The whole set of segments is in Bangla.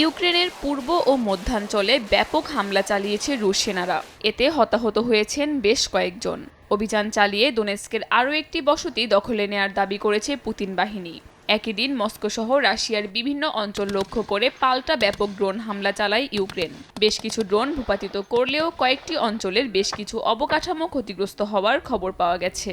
ইউক্রেনের পূর্ব ও মধ্যাঞ্চলে ব্যাপক হামলা চালিয়েছে রুশ সেনারা। এতে হতাহত হয়েছেন বেশ কয়েকজন। অভিযান চালিয়ে দোনেৎস্কের আরও একটি বসতি দখলে নেয়ার দাবি করেছে পুতিন বাহিনী। একই দিন মস্কো সহ রাশিয়ার বিভিন্ন অঞ্চল লক্ষ্য করে পাল্টা ব্যাপক ড্রোন হামলা চালায় ইউক্রেন। বেশ কিছু ড্রোন ভূপাতিত করলেও কয়েকটি অঞ্চলের বেশ কিছু অবকাঠামো ক্ষতিগ্রস্ত হওয়ার খবর পাওয়া গেছে।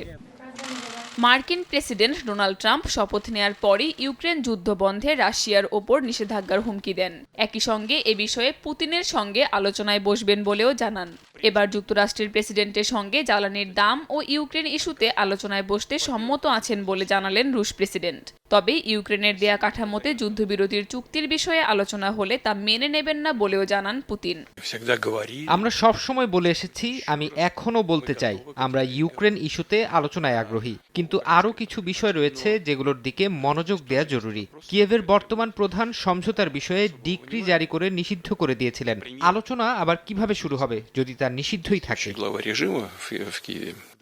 মার্কিন প্রেসিডেন্ট ডোনাল্ড ট্রাম্প শপথ নেয়ার পরই ইউক্রেন যুদ্ধ বন্ধে রাশিয়ার ওপর নিষেধাজ্ঞার হুমকি দেন। একই সঙ্গে এ বিষয়ে পুতিনের সঙ্গে আলোচনায় বসবেন বলেও জানান। এবার যুক্তরাষ্ট্রের প্রেসিডেন্টের সঙ্গে জ্বালানির দাম ও ইউক্রেন ইস্যুতে আলোচনায় বসতে সম্মত আছেন বলে জানালেন রুশ প্রেসিডেন্ট। তবে ইউক্রেনের দেয়া কাঠামোতে যুদ্ধবিরতির চুক্তির বিষয়ে আলোচনা হলে তা মেনে নেবেন না বলেও জানান পুতিন। আমরা সবসময় বলে এসেছি, আমি এখনো বলতে চাই, আমরা ইউক্রেন ইস্যুতে আলোচনায় আগ্রহী, কিন্তু আরও কিছু বিষয় রয়েছে যেগুলোর দিকে মনোযোগ দেয়া জরুরি। কিয়েভের বর্তমান প্রধান সমঝোতার বিষয়ে ডিক্রি জারি করে নিষিদ্ধ করে দিয়েছিলেন। আলোচনা আবার কিভাবে শুরু হবে যদি তা নিষিদ্ধই থাকে?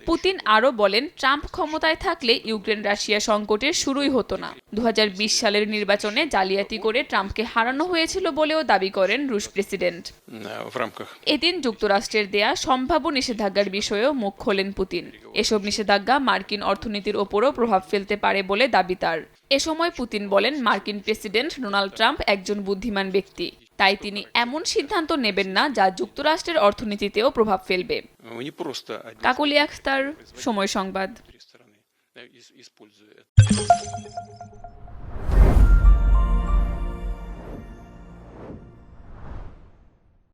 পুতিন আরও বলেন, ট্রাম্প ক্ষমতায় থাকলে ইউক্রেন রাশিয়া সংকটের শুরুই হতো না। 2020 সালের নির্বাচনে জালিয়াতি করে ট্রাম্পকে হারানো হয়েছিল বলেও দাবি করেন রুশ প্রেসিডেন্ট। এদিন যুক্তরাষ্ট্রের দেয়া সম্ভাব্য নিষেধাজ্ঞার বিষয়েও মুখ খোলেন পুতিন। এসব নিষেধাজ্ঞা মার্কিন অর্থনীতির ওপরও প্রভাব ফেলতে পারে বলে দাবি তার। এ সময় পুতিন বলেন, মার্কিন প্রেসিডেন্ট ডোনাল্ড ট্রাম্প একজন বুদ্ধিমান ব্যক্তি, তাই তিনি এমন সিদ্ধান্ত নেবেন না যা যুক্তরাষ্ট্রের অর্থনীতিতেও প্রভাব ফেলবে। কাকলি আখতার, সময় সংবাদ।